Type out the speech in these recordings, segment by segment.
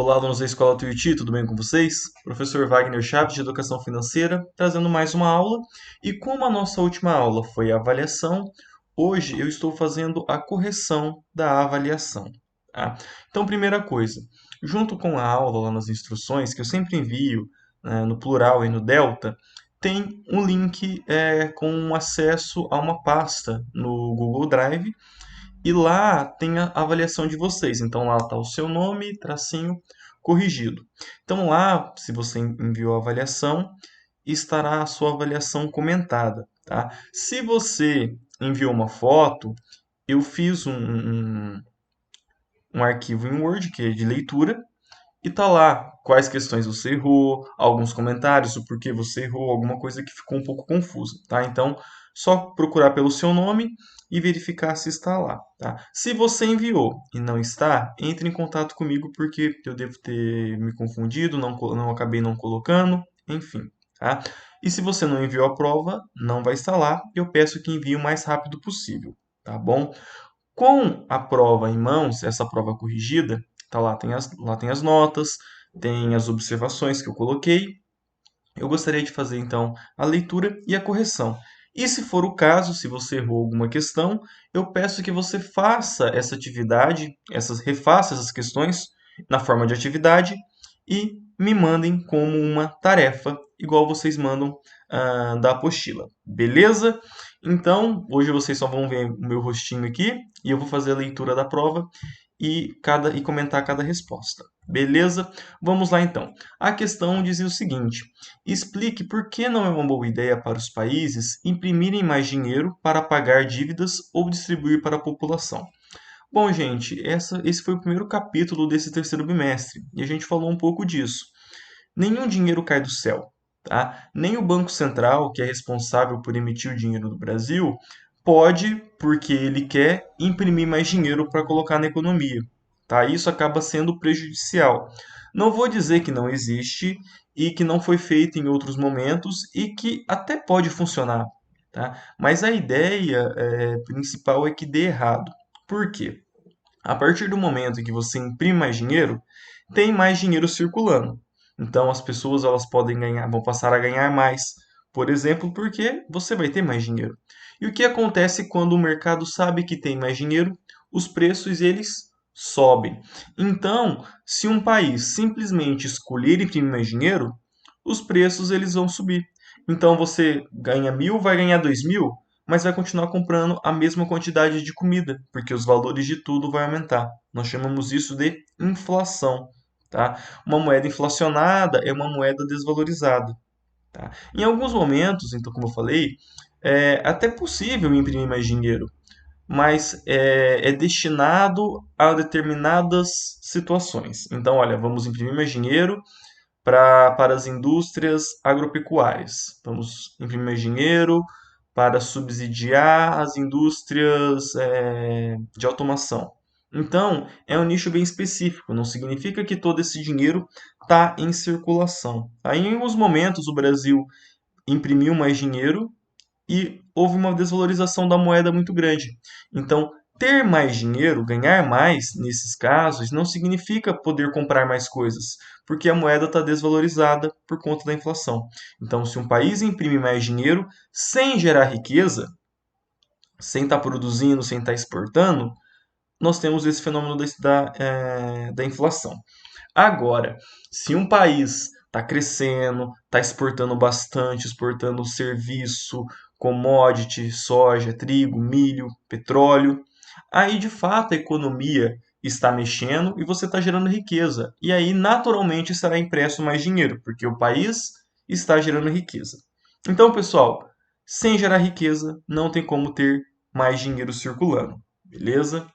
Olá, alunos da Escola Tuiuti, tudo bem com vocês? Professor Wagner Chaves, de Educação Financeira, trazendo mais uma aula. E como a nossa última aula foi a avaliação, hoje eu estou fazendo a correção da avaliação. Tá? Então, primeira coisa, junto com a aula lá nas instruções, que eu sempre envio no plural e no delta, tem um link com acesso a uma pasta no Google Drive, e lá tem a avaliação de vocês. Então lá está o seu nome, tracinho, corrigido. Então lá, se você enviou a avaliação, estará a sua avaliação comentada, tá? Se você enviou uma foto, eu fiz um arquivo em Word, que é de leitura, e tá lá quais questões você errou, alguns comentários, o porquê você errou, alguma coisa que ficou um pouco confusa, tá? Então, só procurar pelo seu nome e verificar se está lá, tá? Se você enviou e não está, entre em contato comigo porque eu devo ter me confundido, não acabei não colocando, enfim, tá? E se você não enviou a prova, não vai estar lá, eu peço que envie o mais rápido possível, tá bom? Com a prova em mãos, essa prova corrigida, tá lá tem as notas, tem as observações que eu coloquei. Eu gostaria de fazer então a leitura e a correção. E se for o caso, se você errou alguma questão, eu peço que você faça essa atividade, refaça essas questões na forma de atividade e me mandem como uma tarefa, igual vocês mandam da apostila. Beleza? Então, hoje vocês só vão ver o meu rostinho aqui e eu vou fazer a leitura da prova e comentar cada resposta. Beleza? Vamos lá então. A questão dizia o seguinte: explique por que não é uma boa ideia para os países imprimirem mais dinheiro para pagar dívidas ou distribuir para a população. Bom, gente, esse foi o primeiro capítulo desse terceiro bimestre e a gente falou um pouco disso. Nenhum dinheiro cai do céu, tá? Nem o Banco Central, que é responsável por emitir o dinheiro do Brasil, pode, porque ele quer, imprimir mais dinheiro para colocar na economia, tá? Isso acaba sendo prejudicial. Não vou dizer que não existe e que não foi feito em outros momentos e que até pode funcionar, tá? Mas a ideia principal é que dê errado. Por quê? A partir do momento em que você imprime mais dinheiro, tem mais dinheiro circulando. Então as pessoas elas podem ganhar, vão passar a ganhar mais, por exemplo, porque você vai ter mais dinheiro. E o que acontece quando o mercado sabe que tem mais dinheiro? Os preços eles sobem. Então, se um país simplesmente escolher imprimir mais dinheiro, os preços eles vão subir. Então você ganha 1.000, vai ganhar 2.000, mas vai continuar comprando a mesma quantidade de comida, porque os valores de tudo vai aumentar. Nós chamamos isso de inflação, tá? Uma moeda inflacionada é uma moeda desvalorizada, tá? Em alguns momentos, então, como eu falei, é até possível imprimir mais dinheiro, mas é destinado a determinadas situações. Então, olha, vamos imprimir mais dinheiro para as indústrias agropecuárias. Vamos imprimir mais dinheiro para subsidiar as indústrias de automação. Então, é um nicho bem específico, não significa que todo esse dinheiro está em circulação. Aí, em alguns momentos, o Brasil imprimiu mais dinheiro e houve uma desvalorização da moeda muito grande. Então, ter mais dinheiro, ganhar mais nesses casos, não significa poder comprar mais coisas, porque a moeda está desvalorizada por conta da inflação. Então, se um país imprime mais dinheiro sem gerar riqueza, sem estar produzindo, sem estar exportando, nós temos esse fenômeno da inflação. Agora, se um país está crescendo, está exportando bastante, exportando serviço, commodity, soja, trigo, milho, petróleo, aí de fato a economia está mexendo e você está gerando riqueza. E aí, naturalmente, será impresso mais dinheiro, porque o país está gerando riqueza. Então, pessoal, sem gerar riqueza, não tem como ter mais dinheiro circulando, beleza?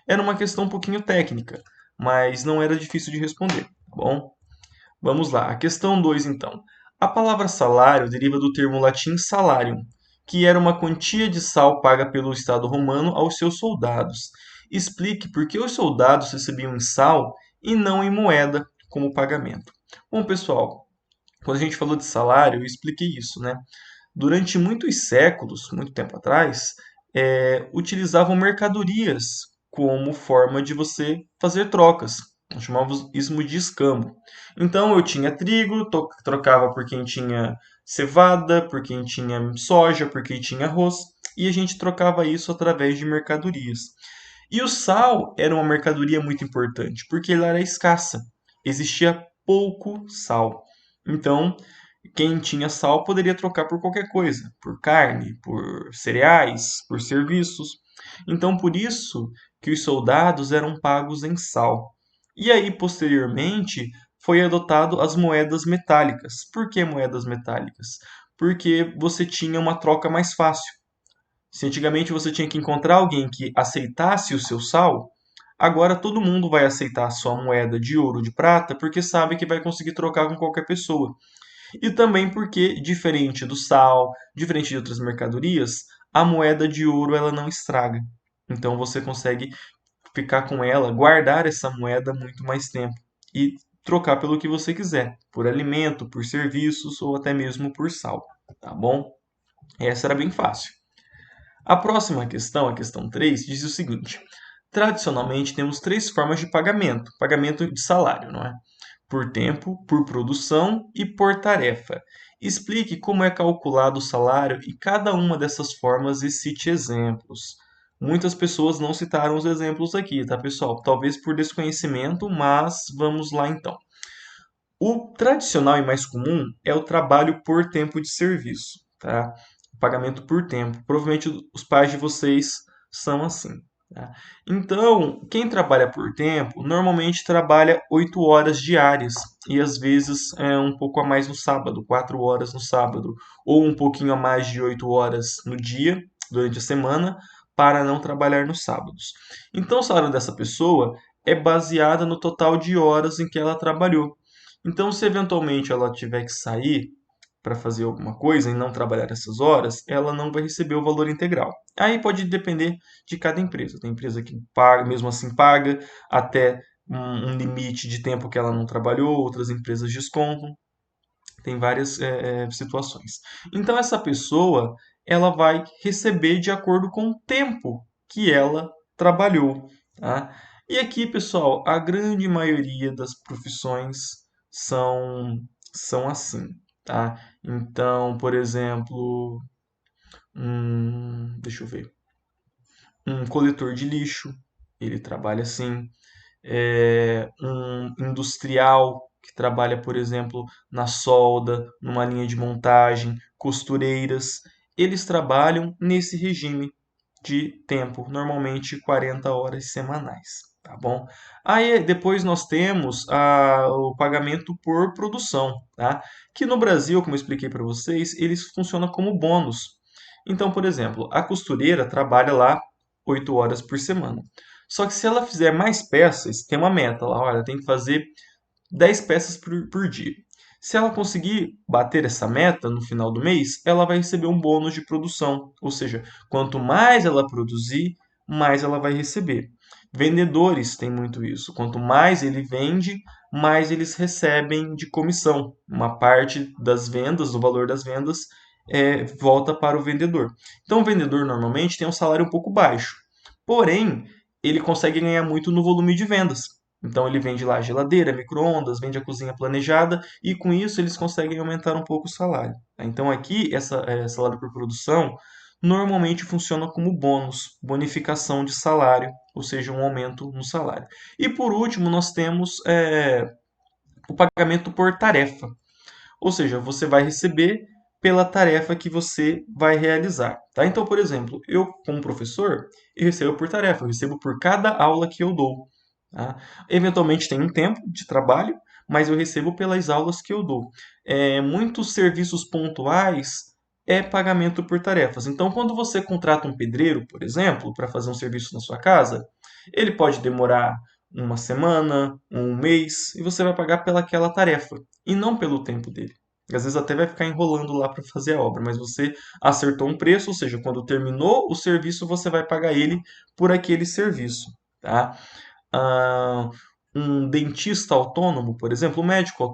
Era uma questão um pouquinho técnica, mas não era difícil de responder, tá bom? Vamos lá, a questão 2 então. A palavra salário deriva do termo latim salarium, que era uma quantia de sal paga pelo Estado romano aos seus soldados. Explique por que os soldados recebiam em sal e não em moeda como pagamento. Bom, pessoal, quando a gente falou de salário, eu expliquei isso, né? Durante muitos séculos, muito tempo atrás, utilizavam mercadorias como forma de você fazer trocas. Nós chamávamos isso de escambo. Então eu tinha trigo, trocava por quem tinha cevada, por quem tinha soja, por quem tinha arroz, e a gente trocava isso através de mercadorias. E o sal era uma mercadoria muito importante, porque ela era escassa. Existia pouco sal. Então, quem tinha sal poderia trocar por qualquer coisa, por carne, por cereais, por serviços. Então, por isso que os soldados eram pagos em sal. E aí, posteriormente, foi adotado as moedas metálicas. Por que moedas metálicas? Porque você tinha uma troca mais fácil. Se antigamente você tinha que encontrar alguém que aceitasse o seu sal, agora todo mundo vai aceitar a sua moeda de ouro ou de prata porque sabe que vai conseguir trocar com qualquer pessoa. E também porque, diferente do sal, diferente de outras mercadorias, a moeda de ouro ela não estraga. Então você consegue ficar com ela, guardar essa moeda muito mais tempo e trocar pelo que você quiser, por alimento, por serviços ou até mesmo por sal, tá bom? Essa era bem fácil. A próxima questão, a questão 3, diz o seguinte: tradicionalmente temos três formas de pagamento: pagamento de salário, não é? Por tempo, por produção e por tarefa. Explique como é calculado o salário e cada uma dessas formas e cite exemplos. Muitas pessoas não citaram os exemplos aqui, tá, pessoal? Talvez por desconhecimento, mas vamos lá então. O tradicional e mais comum é o trabalho por tempo de serviço, tá? O pagamento por tempo. Provavelmente os pais de vocês são assim. Tá? Então, quem trabalha por tempo normalmente trabalha 8 horas diárias e às vezes um pouco a mais no sábado, 4 horas no sábado, ou um pouquinho a mais de 8 horas no dia, durante a semana, para não trabalhar nos sábados. Então, o salário dessa pessoa é baseado no total de horas em que ela trabalhou. Então, se eventualmente ela tiver que sair para fazer alguma coisa e não trabalhar essas horas, ela não vai receber o valor integral. Aí pode depender de cada empresa. Tem empresa que paga, mesmo assim paga até um limite de tempo que ela não trabalhou, outras empresas descontam. Tem várias situações. Então essa pessoa ela vai receber de acordo com o tempo que ela trabalhou, tá? E aqui, pessoal, a grande maioria das profissões são são assim, tá? Então, por exemplo, deixa eu ver, um coletor de lixo, ele trabalha assim. Um industrial que trabalha, por exemplo, na solda, numa linha de montagem, costureiras, eles trabalham nesse regime de tempo, normalmente 40 horas semanais, tá bom? Aí depois nós temos o pagamento por produção, tá? Que no Brasil, como eu expliquei para vocês, eles funcionam como bônus. Então, por exemplo, a costureira trabalha lá 8 horas por semana. Só que se ela fizer mais peças, tem uma meta lá, olha, tem que fazer 10 peças por dia. Se ela conseguir bater essa meta no final do mês, ela vai receber um bônus de produção. Ou seja, quanto mais ela produzir, mais ela vai receber. Vendedores têm muito isso. Quanto mais ele vende, mais eles recebem de comissão. Uma parte das vendas, do valor das vendas, volta para o vendedor. Então, o vendedor normalmente tem um salário um pouco baixo. Porém, ele consegue ganhar muito no volume de vendas. Então ele vende lá geladeira, micro-ondas, vende a cozinha planejada e com isso eles conseguem aumentar um pouco o salário. Então aqui, essa salário por produção normalmente funciona como bônus, bonificação de salário, ou seja, um aumento no salário. E por último, nós temos o pagamento por tarefa. Ou seja, você vai receber pela tarefa que você vai realizar. Tá? Então, por exemplo, eu, como professor, eu recebo por tarefa, eu recebo por cada aula que eu dou. Tá? Eventualmente tem um tempo de trabalho, mas eu recebo pelas aulas que eu dou. Muitos serviços pontuais é pagamento por tarefas. Então, quando você contrata um pedreiro, por exemplo, para fazer um serviço na sua casa, ele pode demorar uma semana, um mês, e você vai pagar pelaquela tarefa, e não pelo tempo dele. Às vezes até vai ficar enrolando lá para fazer a obra, mas você acertou um preço, ou seja, quando terminou o serviço, você vai pagar ele por aquele serviço, tá? Ah, um dentista autônomo, por exemplo, um médico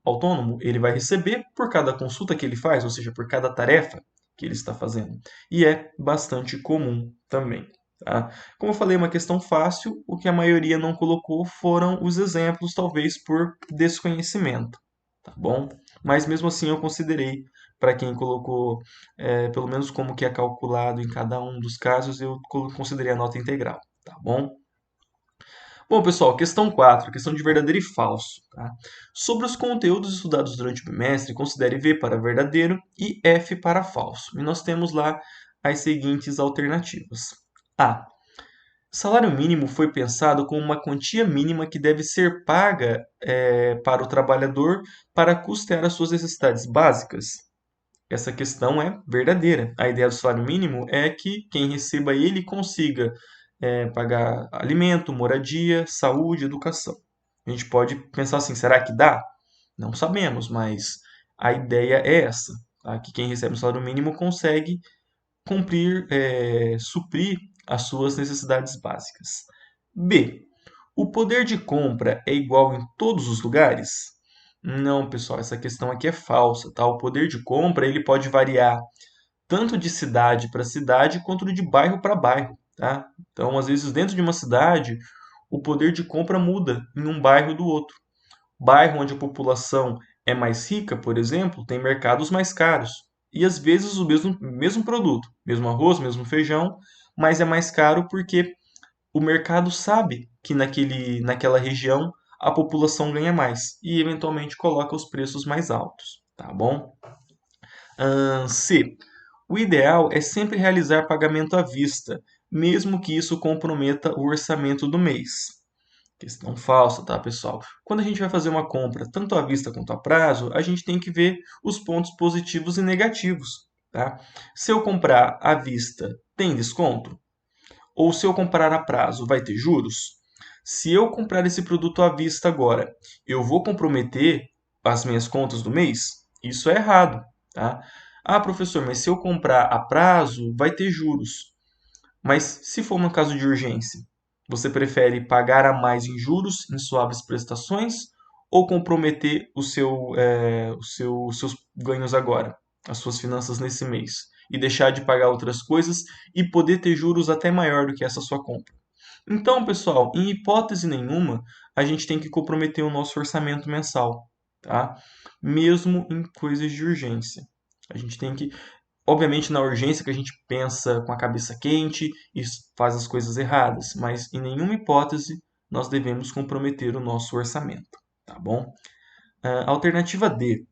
autônomo, ele vai receber por cada consulta que ele faz, ou seja, por cada tarefa que ele está fazendo. E é bastante comum também, Tá? Como eu falei, é uma questão fácil, o que a maioria não colocou foram os exemplos, talvez por desconhecimento, tá bom? Mas mesmo assim eu considerei, para quem colocou pelo menos como que é calculado em cada um dos casos, eu considerei a nota integral, tá bom? Bom, pessoal, questão 4, questão de verdadeiro e falso. Tá? Sobre os conteúdos estudados durante o bimestre, considere V para verdadeiro e F para falso. E nós temos lá as seguintes alternativas. A. Salário mínimo foi pensado como uma quantia mínima que deve ser paga para o trabalhador para custear as suas necessidades básicas. Essa questão é verdadeira. A ideia do salário mínimo é que quem receba ele consiga pagar alimento, moradia, saúde, educação. A gente pode pensar assim, será que dá? Não sabemos, mas a ideia é essa, tá? Que quem recebe o salário mínimo consegue cumprir, suprir as suas necessidades básicas. B. O poder de compra é igual em todos os lugares? Não, pessoal, essa questão aqui é falsa, tá? O poder de compra ele pode variar tanto de cidade para cidade quanto de bairro para bairro, tá? Então, às vezes, dentro de uma cidade, o poder de compra muda em um bairro do outro. Bairro onde a população é mais rica, por exemplo, tem mercados mais caros. E às vezes o mesmo produto, mesmo arroz, mesmo feijão, mas é mais caro porque o mercado sabe que naquela região a população ganha mais e eventualmente coloca os preços mais altos, tá bom? C. O ideal é sempre realizar pagamento à vista, mesmo que isso comprometa o orçamento do mês. Questão falsa, tá, pessoal? Quando a gente vai fazer uma compra, tanto à vista quanto a prazo, a gente tem que ver os pontos positivos e negativos, tá? Se eu comprar à vista, tem desconto? Ou se eu comprar a prazo, vai ter juros? Se eu comprar esse produto à vista agora, eu vou comprometer as minhas contas do mês? Isso é errado, tá? Ah, professor, mas se eu comprar a prazo, vai ter juros. Mas se for um caso de urgência, você prefere pagar a mais em juros, em suaves prestações, ou comprometer os seus ganhos agora, as suas finanças nesse mês, e deixar de pagar outras coisas e poder ter juros até maior do que essa sua compra? Então, pessoal, em hipótese nenhuma, a gente tem que comprometer o nosso orçamento mensal, tá? Mesmo em coisas de urgência. A gente tem que obviamente, na urgência que a gente pensa com a cabeça quente e faz as coisas erradas, mas em nenhuma hipótese nós devemos comprometer o nosso orçamento, tá bom? Alternativa D.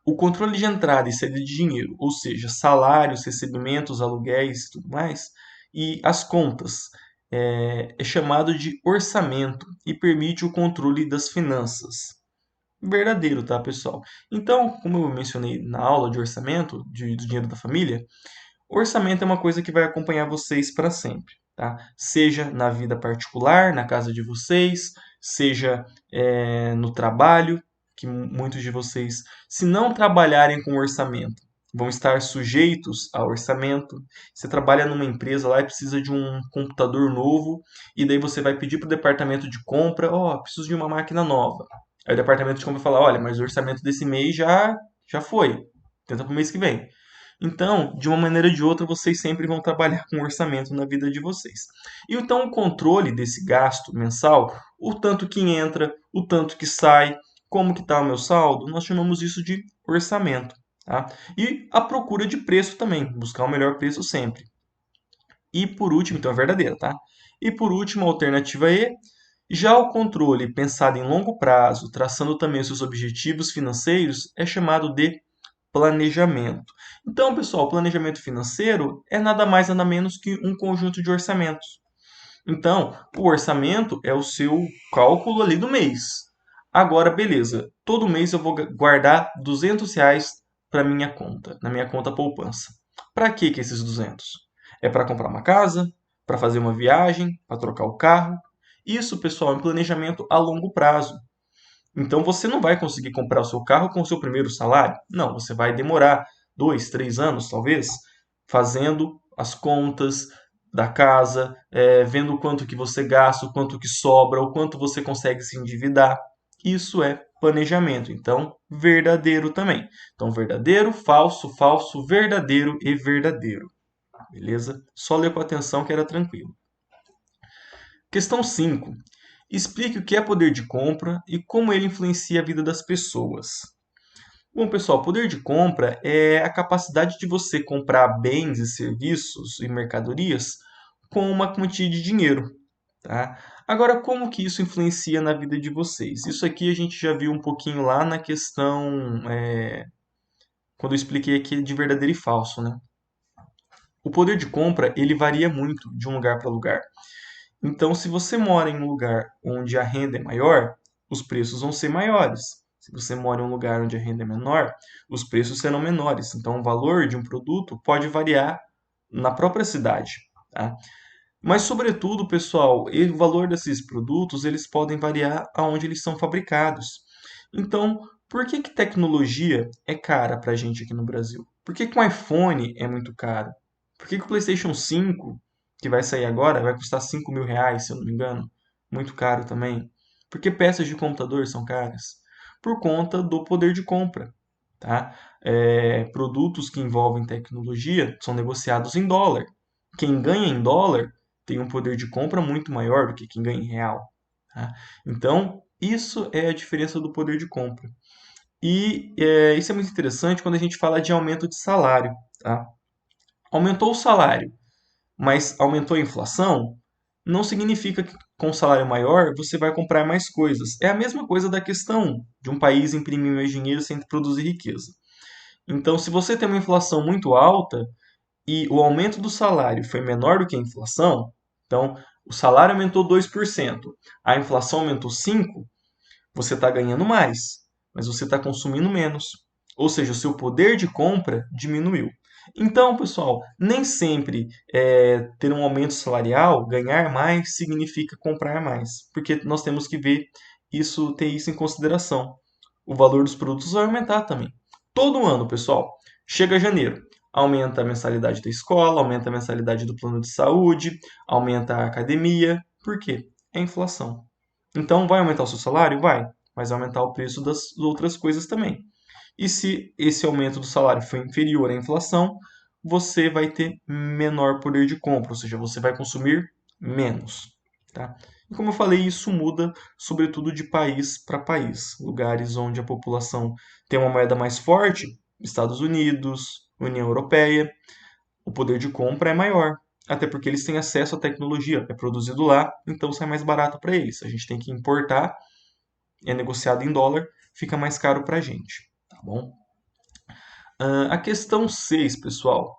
O controle de entrada e saída de dinheiro, ou seja, salários, recebimentos, aluguéis e tudo mais, e as contas, é chamado de orçamento e permite o controle das finanças. Verdadeiro, tá, pessoal? Então, como eu mencionei na aula de orçamento, do dinheiro da família, orçamento é uma coisa que vai acompanhar vocês para sempre, tá? Seja na vida particular, na casa de vocês, seja no trabalho, que muitos de vocês, se não trabalharem com orçamento, vão estar sujeitos a orçamento. Você trabalha numa empresa lá e precisa de um computador novo, e daí você vai pedir para o departamento de compra, ó, preciso de uma máquina nova. Aí o departamento de compra fala, olha, mas o orçamento desse mês já foi, tenta para o mês que vem. Então, de uma maneira ou de outra, vocês sempre vão trabalhar com orçamento na vida de vocês. E então, o controle desse gasto mensal, o tanto que entra, o tanto que sai, como que está o meu saldo, nós chamamos isso de orçamento. Tá? E a procura de preço também, buscar o melhor preço sempre. E por último, então é verdadeira, tá? E por último, a alternativa E, já o controle pensado em longo prazo, traçando também os seus objetivos financeiros, é chamado de planejamento. Então, pessoal, o planejamento financeiro é nada mais nada menos que um conjunto de orçamentos. Então, o orçamento é o seu cálculo ali do mês. Agora, beleza, todo mês eu vou guardar R$ 200 para minha conta, na minha conta poupança. Para que esses 200? É para comprar uma casa, para fazer uma viagem, para trocar o carro. Isso, pessoal, é um planejamento a longo prazo. Então você não vai conseguir comprar o seu carro com o seu primeiro salário. Não, você vai demorar 2, 3 anos, talvez, fazendo as contas da casa, vendo o quanto que você gasta, o quanto que sobra, o quanto você consegue se endividar. Isso é planejamento. Então, verdadeiro também. Então, verdadeiro, falso, falso, verdadeiro e verdadeiro. beleza? Só ler com atenção que era tranquilo. Questão 5. Explique o que é poder de compra e como ele influencia a vida das pessoas. Bom, pessoal, poder de compra é a capacidade de você comprar bens e serviços e mercadorias com uma quantia de dinheiro, tá? Agora, como que isso influencia na vida de vocês? Isso aqui a gente já viu um pouquinho lá na questão, quando eu expliquei aqui de verdadeiro e falso, né? O poder de compra, ele varia muito de um lugar para lugar. Então, se você mora em um lugar onde a renda é maior, os preços vão ser maiores. Se você mora em um lugar onde a renda é menor, os preços serão menores. Então, o valor de um produto pode variar na própria cidade, tá? Mas, sobretudo, pessoal, o valor desses produtos eles podem variar aonde eles são fabricados. Então, por que que tecnologia é cara para a gente aqui no Brasil? Por que que um iPhone é muito caro? Por que que o PlayStation 5, que vai sair agora, vai custar R$ 5.000, se eu não me engano? Muito caro também. Por que peças de computador são caras? Por conta do poder de compra, tá? Produtos que envolvem tecnologia são negociados em dólar. Quem ganha em dólar tem um poder de compra muito maior do que quem ganha em real, tá? Então, isso é a diferença do poder de compra. E isso é muito interessante quando a gente fala de aumento de salário, tá? Aumentou o salário, mas aumentou a inflação, não significa que com um salário maior você vai comprar mais coisas. É a mesma coisa da questão de um país imprimir mais dinheiro sem produzir riqueza. Então, se você tem uma inflação muito alta e o aumento do salário foi menor do que a inflação, então o salário aumentou 2%, a inflação aumentou 5%, você está ganhando mais, mas você está consumindo menos. Ou seja, o seu poder de compra diminuiu. Então, pessoal, nem sempre ter um aumento salarial, ganhar mais, significa comprar mais. Porque nós temos que ter isso em consideração. O valor dos produtos vai aumentar também. Todo ano, pessoal, chega janeiro, aumenta a mensalidade da escola, aumenta a mensalidade do plano de saúde, aumenta a academia. Por quê? É inflação. Então, vai aumentar o seu salário? Vai, mas vai aumentar o preço das outras coisas também. E se esse aumento do salário for inferior à inflação, você vai ter menor poder de compra, ou seja, você vai consumir menos, tá? E como eu falei, isso muda sobretudo de país para país. Lugares onde a população tem uma moeda mais forte, Estados Unidos, União Europeia, o poder de compra é maior. Até porque eles têm acesso à tecnologia, é produzido lá, então sai mais barato para eles. A gente tem que importar, é negociado em dólar, fica mais caro para a gente, tá bom? A questão 6, pessoal.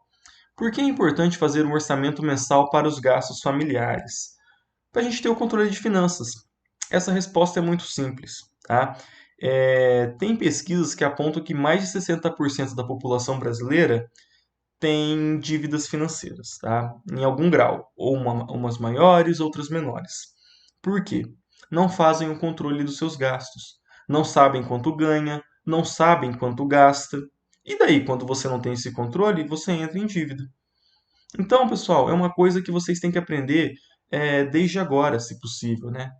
Por que é importante fazer um orçamento mensal para os gastos familiares? Para a gente ter o controle de finanças. Essa resposta é muito simples, tá? Tem pesquisas que apontam que mais de 60% da população brasileira tem dívidas financeiras, tá? Em algum grau, ou umas maiores, outras menores. Por quê? Não fazem o controle dos seus gastos, não sabem quanto ganha, não sabem quanto gasta. E daí, quando você não tem esse controle, você entra em dívida. Então, pessoal, é uma coisa que vocês têm que aprender desde agora, se possível, né?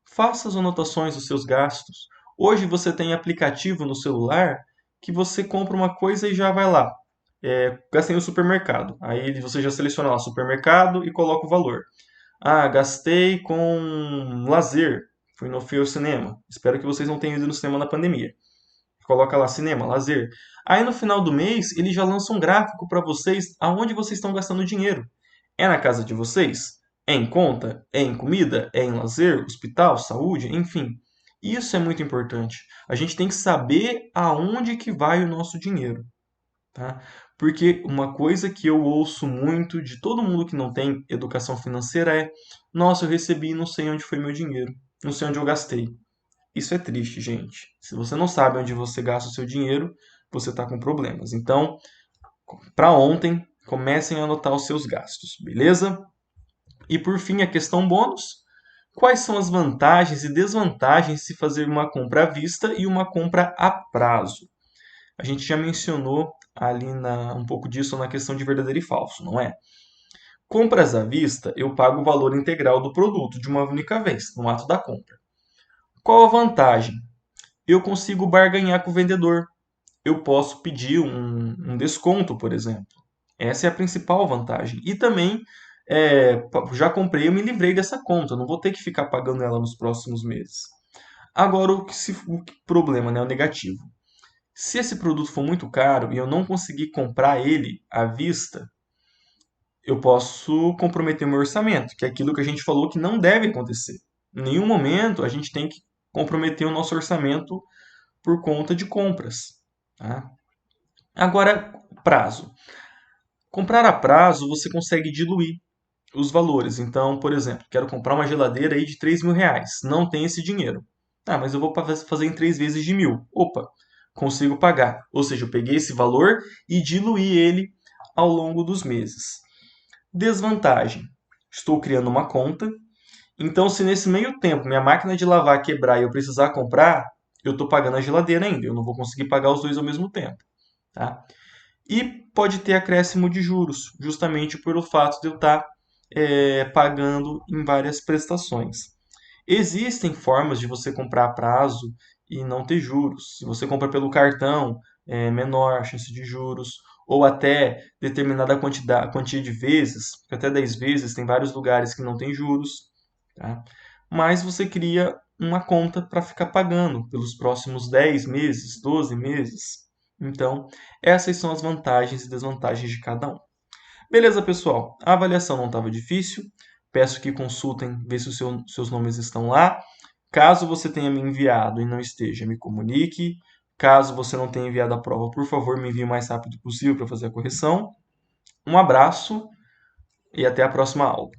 Faça as anotações dos seus gastos. Hoje você tem aplicativo no celular que você compra uma coisa e já vai lá. Gastei no supermercado. Aí você já seleciona lá supermercado e coloca o valor. Ah, gastei com lazer. Fui ao cinema. Espero que vocês não tenham ido no cinema na pandemia. Coloca lá cinema, lazer. Aí no final do mês ele já lança um gráfico para vocês aonde vocês estão gastando dinheiro. É na casa de vocês? É em conta? É em comida? É em lazer? Hospital? Saúde? Enfim. Isso é muito importante. A gente tem que saber aonde que vai o nosso dinheiro, tá? Porque uma coisa que eu ouço muito de todo mundo que não tem educação financeira é: nossa, eu recebi e não sei onde foi meu dinheiro, não sei onde eu gastei. Isso é triste, gente. Se você não sabe onde você gasta o seu dinheiro, você está com problemas. Então, para ontem, comecem a anotar os seus gastos, beleza? E por fim, a questão bônus. Quais são as vantagens e desvantagens de se fazer uma compra à vista e uma compra a prazo? A gente já mencionou ali um pouco disso na questão de verdadeiro e falso, não é? Compras à vista, eu pago o valor integral do produto de uma única vez, no ato da compra. Qual a vantagem? Eu consigo barganhar com o vendedor. Eu posso pedir um desconto, por exemplo. Essa é a principal vantagem. E também, já comprei, eu me livrei dessa conta, não vou ter que ficar pagando ela nos próximos meses. Agora, problema, né, o negativo. Se esse produto for muito caro e eu não conseguir comprar ele à vista, eu posso comprometer o meu orçamento, que é aquilo que a gente falou que não deve acontecer. Em nenhum momento a gente tem que comprometer o nosso orçamento por conta de compras. Tá? Agora, prazo. Comprar a prazo você consegue diluir os valores. Então, por exemplo, quero comprar uma geladeira aí de R$ 3.000. Não tem esse dinheiro. Ah, mas eu vou fazer em 3 vezes de 1.000. Opa, consigo pagar. Ou seja, eu peguei esse valor e diluí ele ao longo dos meses. Desvantagem. Estou criando uma conta. Então, se nesse meio tempo minha máquina de lavar quebrar e eu precisar comprar, eu estou pagando a geladeira ainda. Eu não vou conseguir pagar os dois ao mesmo tempo. Tá? E pode ter acréscimo de juros, justamente pelo fato de eu estar pagando em várias prestações. Existem formas de você comprar a prazo e não ter juros. Se você compra pelo cartão, é menor a chance de juros, ou até determinada quantia de vezes, até 10 vezes, tem vários lugares que não tem juros. Tá? Mas você cria uma conta para ficar pagando pelos próximos 10 meses, 12 meses. Então, essas são as vantagens e desvantagens de cada um. Beleza, pessoal? A avaliação não estava difícil. Peço que consultem, ver se os seus nomes estão lá. Caso você tenha me enviado e não esteja, me comunique. Caso você não tenha enviado a prova, por favor, me envie o mais rápido possível para fazer a correção. Um abraço e até a próxima aula.